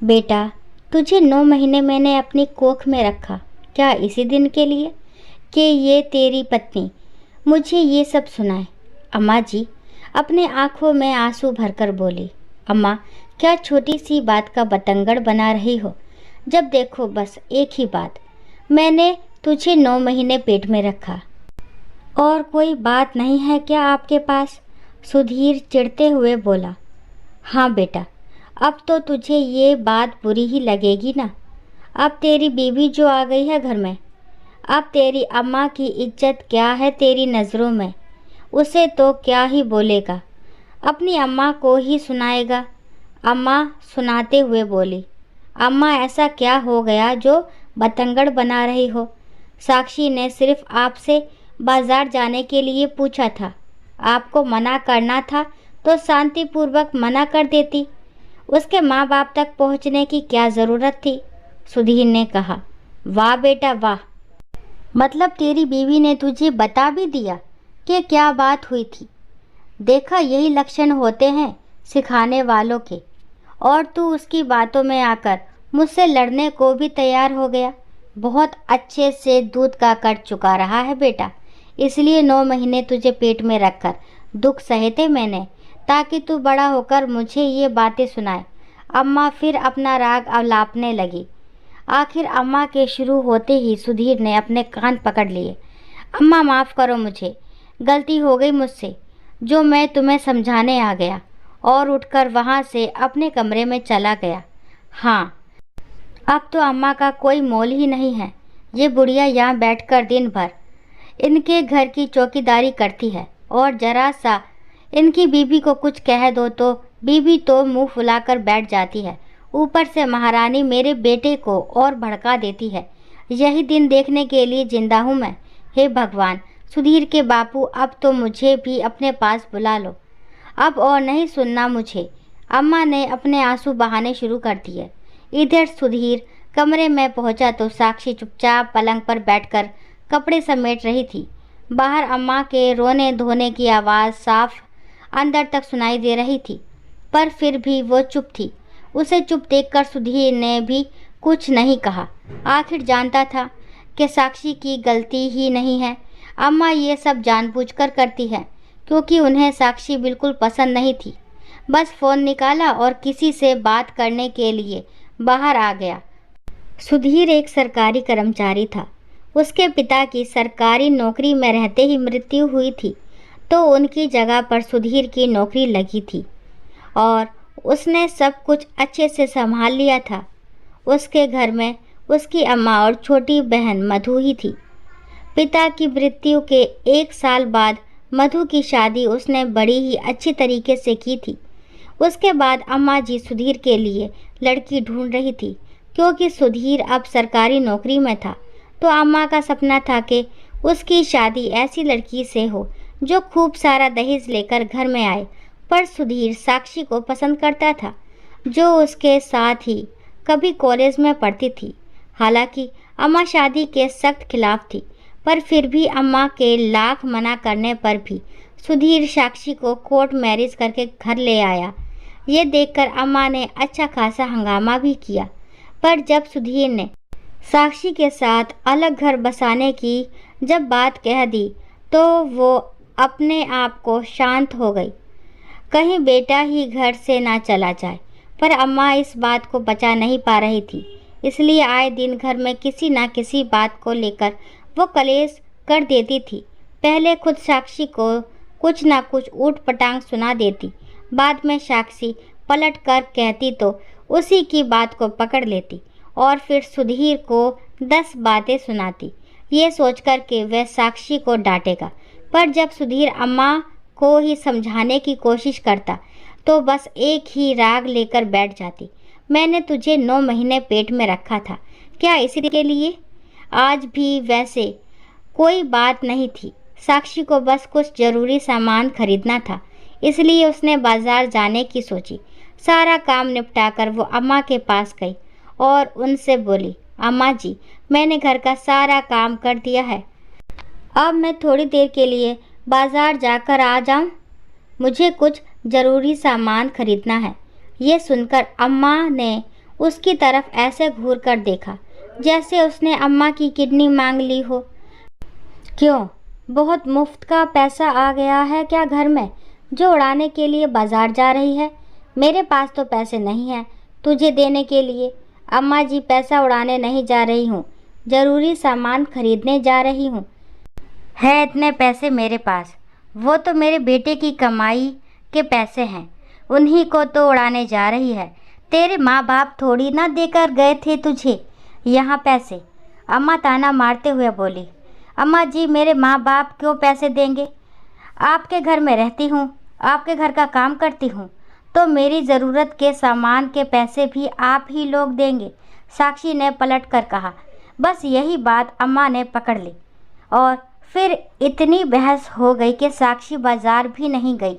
बेटा, तुझे 9 महीने मैंने अपनी कोख में रखा, क्या इसी दिन के लिए कि ये तेरी पत्नी मुझे ये सब सुनाए। अम्मा जी अपने आंखों में आंसू भरकर बोली, अम्मा क्या छोटी सी बात का बतंगड़ बना रही हो। जब देखो बस एक ही बात, मैंने तुझे 9 महीने पेट में रखा और कोई बात नहीं है क्या आपके पास। सुधीर चिढ़ते हुए बोला, हाँ बेटा, अब तो तुझे ये बात बुरी ही लगेगी ना। अब तेरी बीवी जो आ गई है घर में, अब तेरी अम्मा की इज्जत क्या है तेरी नज़रों में। उसे तो क्या ही बोलेगा, अपनी अम्मा को ही सुनाएगा। अम्मा सुनाते हुए बोली, अम्मा ऐसा क्या हो गया जो बतंगड़ बना रही हो। साक्षी ने सिर्फ आपसे बाज़ार जाने के लिए पूछा था, आपको मना करना था तो शांतिपूर्वक मना कर देती, उसके माँ बाप तक पहुँचने की क्या ज़रूरत थी। सुधीर ने कहा, वाह बेटा वाह, मतलब तेरी बीवी ने तुझे बता भी दिया कि क्या बात हुई थी। देखा यही लक्षण होते हैं सिखाने वालों के, और तू उसकी बातों में आकर मुझसे लड़ने को भी तैयार हो गया। बहुत अच्छे से दूध का कट चुका रहा है बेटा, इसलिए 9 महीने तुझे पेट में रखकर दुख सहे थे मैंने, ताकि तू बड़ा होकर मुझे ये बातें सुनाए। अम्मा फिर अपना राग अलापने लगी। आखिर अम्मा के शुरू होते ही सुधीर ने अपने कान पकड़ लिए। अम्मा माफ़ करो, मुझे गलती हो गई मुझसे, जो मैं तुम्हें समझाने आ गया, और उठकर वहाँ से अपने कमरे में चला गया। हाँ, अब तो अम्मा का कोई मोल ही नहीं है। ये बुढ़िया यहाँ बैठकर दिन भर इनके घर की चौकीदारी करती है, और जरा सा इनकी बीबी को कुछ कह दो तो बीबी तो मुंह फुलाकर बैठ जाती है। ऊपर से महारानी मेरे बेटे को और भड़का देती है। यही दिन देखने के लिए जिंदा हूँ मैं। हे भगवान, सुधीर के बापू, अब तो मुझे भी अपने पास बुला लो, अब और नहीं सुनना मुझे। अम्मा ने अपने आंसू बहाने शुरू कर दिए। इधर सुधीर कमरे में पहुंचा तो साक्षी चुपचाप पलंग पर बैठकर कपड़े समेट रही थी। बाहर अम्मा के रोने धोने की आवाज़ साफ अंदर तक सुनाई दे रही थी, पर फिर भी वो चुप थी। उसे चुप देखकर सुधीर ने भी कुछ नहीं कहा। आखिर जानता था कि साक्षी की गलती ही नहीं है। अम्मा ये सब जानबूझकर करती है, क्योंकि उन्हें साक्षी बिल्कुल पसंद नहीं थी। बस फ़ोन निकाला और किसी से बात करने के लिए बाहर आ गया। सुधीर एक सरकारी कर्मचारी था। उसके पिता की सरकारी नौकरी में रहते ही मृत्यु हुई थी, तो उनकी जगह पर सुधीर की नौकरी लगी थी और उसने सब कुछ अच्छे से संभाल लिया था। उसके घर में उसकी अम्मा और छोटी बहन मधु ही थी। पिता की मृत्यु के 1 साल बाद मधु की शादी उसने बड़ी ही अच्छी तरीके से की थी। उसके बाद अम्मा जी सुधीर के लिए लड़की ढूंढ रही थी, क्योंकि सुधीर अब सरकारी नौकरी में था। तो अम्मा का सपना था कि उसकी शादी ऐसी लड़की से हो जो खूब सारा दहेज लेकर घर में आए। पर सुधीर साक्षी को पसंद करता था, जो उसके साथ ही कभी कॉलेज में पढ़ती थी। हालांकि अम्मा शादी के सख्त खिलाफ थी, पर फिर भी अम्मा के लाख मना करने पर भी सुधीर साक्षी को कोर्ट मैरिज करके घर ले आया। ये देखकर अम्मा ने अच्छा खासा हंगामा भी किया, पर जब सुधीर ने साक्षी के साथ अलग घर बसाने की जब बात कह दी, तो वो अपने आप को शांत हो गई, कहीं बेटा ही घर से ना चला जाए। पर अम्मा इस बात को बचा नहीं पा रही थी, इसलिए आए दिन घर में किसी ना किसी बात को लेकर वो कलेश कर देती थी। पहले खुद साक्षी को कुछ ना कुछ ऊट पटांग सुना देती, बाद में साक्षी पलट कर कहती तो उसी की बात को पकड़ लेती और फिर सुधीर को 10 बातें सुनाती, ये सोचकर कि वह साक्षी को डांटेगा। पर जब सुधीर अम्मा को ही समझाने की कोशिश करता, तो बस एक ही राग लेकर बैठ जाती, मैंने तुझे 9 महीने पेट में रखा था, क्या इसी के लिए। आज भी वैसे कोई बात नहीं थी। साक्षी को बस कुछ ज़रूरी सामान खरीदना था, इसलिए उसने बाज़ार जाने की सोची। सारा काम निपटाकर वो अम्मा के पास गई और उनसे बोली, अम्मा जी, मैंने घर का सारा काम कर दिया है, अब मैं थोड़ी देर के लिए बाज़ार जाकर आ जाऊं? मुझे कुछ ज़रूरी सामान खरीदना है। ये सुनकर अम्मा ने उसकी तरफ ऐसे घूर कर देखा जैसे उसने अम्मा की किडनी मांग ली हो। क्यों, बहुत मुफ्त का पैसा आ गया है क्या घर में, जो उड़ाने के लिए बाजार जा रही है? मेरे पास तो पैसे नहीं हैं तुझे देने के लिए। अम्मा जी, पैसा उड़ाने नहीं जा रही हूँ, ज़रूरी सामान खरीदने जा रही हूँ। है इतने पैसे मेरे पास, वो तो मेरे बेटे की कमाई के पैसे हैं, उन्हीं को तो उड़ाने जा रही है। तेरे माँ बाप थोड़ी ना देकर गए थे तुझे यहाँ पैसे। अम्मा ताना मारते हुए बोली। अम्मा जी, मेरे माँ बाप क्यों पैसे देंगे? आपके घर में रहती हूँ, आपके घर का काम करती हूँ, तो मेरी ज़रूरत के सामान के पैसे भी आप ही लोग देंगे, साक्षी ने पलट कर कहा। बस यही बात अम्मा ने पकड़ ली और फिर इतनी बहस हो गई कि साक्षी बाजार भी नहीं गई,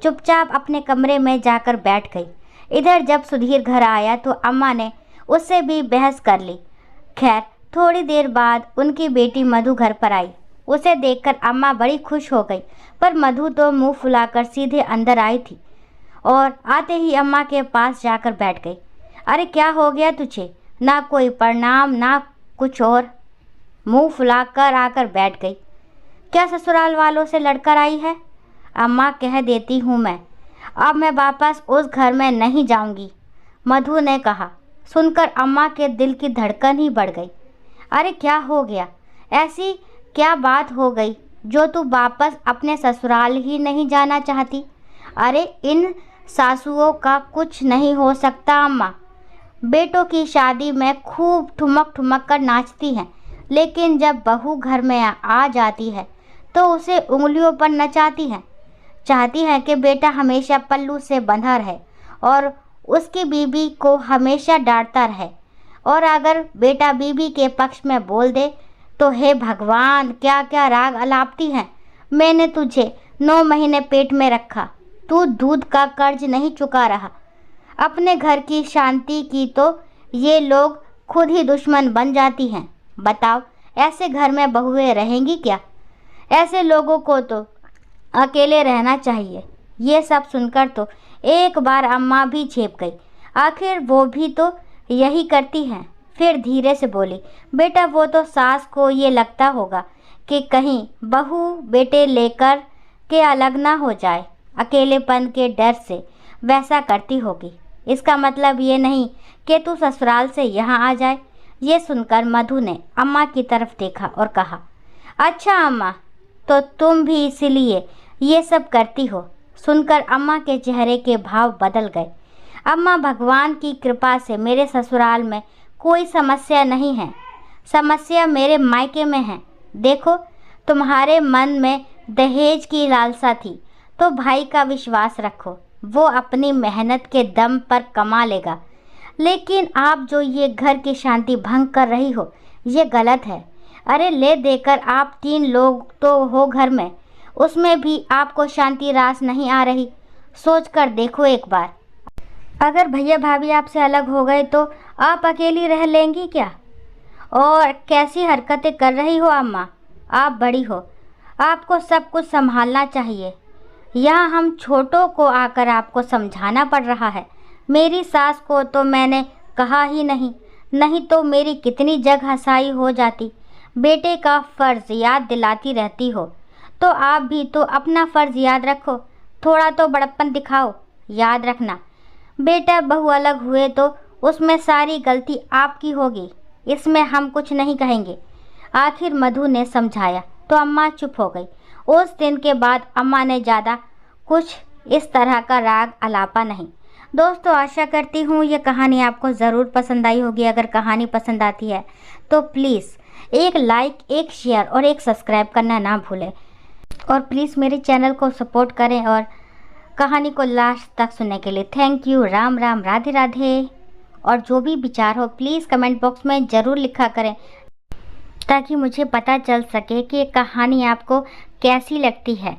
चुपचाप अपने कमरे में जाकर बैठ गई। इधर जब सुधीर घर आया तो अम्मा ने उससे भी बहस कर ली। खैर, थोड़ी देर बाद उनकी बेटी मधु घर पर आई। उसे देखकर अम्मा बड़ी खुश हो गई, पर मधु तो मुंह फुलाकर सीधे अंदर आई थी और आते ही अम्मा के पास जाकर बैठ गई। अरे क्या हो गया तुझे? ना कोई प्रणाम ना कुछ और, मुंह फुलाकर आकर बैठ गई। क्या ससुराल वालों से लड़कर आई है? अम्मा, कह देती हूँ मैं, अब मैं वापस उस घर में नहीं जाऊंगी, मधु ने कहा। सुनकर अम्मा के दिल की धड़कन ही बढ़ गई। अरे क्या हो गया? ऐसी क्या बात हो गई जो तू वापस अपने ससुराल ही नहीं जाना चाहती? अरे इन सासुओं का कुछ नहीं हो सकता अम्मा। बेटों की शादी में खूब ठुमक ठुमक कर नाचती हैं, लेकिन जब बहू घर में आ जाती है तो उसे उंगलियों पर नचाती हैं। चाहती है कि बेटा हमेशा पल्लू से बंधा रहे और उसकी बीबी को हमेशा डांटता रहे, और अगर बेटा बीबी के पक्ष में बोल दे तो हे भगवान, क्या क्या राग अलापती हैं। मैंने तुझे 9 महीने पेट में रखा, तू दूध का कर्ज नहीं चुका रहा। अपने घर की शांति की तो ये लोग खुद ही दुश्मन बन जाती हैं। बताओ, ऐसे घर में बहुएं रहेंगी क्या? ऐसे लोगों को तो अकेले रहना चाहिए। ये सब सुनकर तो एक बार अम्मा भी झेप गई। आखिर वो भी तो यही करती हैं। फिर धीरे से बोली, बेटा वो तो सास को ये लगता होगा कि कहीं बहू बेटे लेकर के अलग ना हो जाए, अकेलेपन के डर से वैसा करती होगी। इसका मतलब ये नहीं कि तू ससुराल से यहाँ आ जाए। ये सुनकर मधु ने अम्मा की तरफ देखा और कहा, अच्छा अम्मा, तो तुम भी इसीलिए ये सब करती हो। सुनकर अम्मा के चेहरे के भाव बदल गए। अम्मा, भगवान की कृपा से मेरे ससुराल में कोई समस्या नहीं है, समस्या मेरे मायके में है। देखो, तुम्हारे मन में दहेज की लालसा थी तो भाई का विश्वास रखो, वो अपनी मेहनत के दम पर कमा लेगा। लेकिन आप जो ये घर की शांति भंग कर रही हो, ये गलत है। अरे ले देकर आप 3 लोग तो हो घर में, उसमें भी आपको शांति रास नहीं आ रही। सोच कर देखो एक बार, अगर भैया भाभी आपसे अलग हो गए तो आप अकेली रह लेंगी क्या? और कैसी हरकतें कर रही हो अम्मा, आप बड़ी हो, आपको सब कुछ संभालना चाहिए। यहाँ हम छोटों को आकर आपको समझाना पड़ रहा है। मेरी सास को तो मैंने कहा ही नहीं, नहीं तो मेरी कितनी जग हंसाई हो जाती। बेटे का फ़र्ज़ याद दिलाती रहती हो, तो आप भी तो अपना फ़र्ज़ याद रखो, थोड़ा तो बड़प्पन दिखाओ। याद रखना, बेटा बहू अलग हुए तो उसमें सारी गलती आपकी होगी, इसमें हम कुछ नहीं कहेंगे। आखिर मधु ने समझाया तो अम्मा चुप हो गई। उस दिन के बाद अम्मा ने ज़्यादा कुछ इस तरह का राग अलापा नहीं। दोस्तों, आशा करती हूँ ये कहानी आपको ज़रूर पसंद आई होगी। अगर कहानी पसंद आती है तो प्लीज़ एक लाइक, एक शेयर और एक सब्सक्राइब करना ना भूलें, और प्लीज़ मेरे चैनल को सपोर्ट करें और कहानी को लास्ट तक सुनने के लिए थैंक यू। राम राम, राधे राधे। और जो भी विचार हो प्लीज़ कमेंट बॉक्स में ज़रूर लिखा करें, ताकि मुझे पता चल सके कि कहानी आपको कैसी लगती है।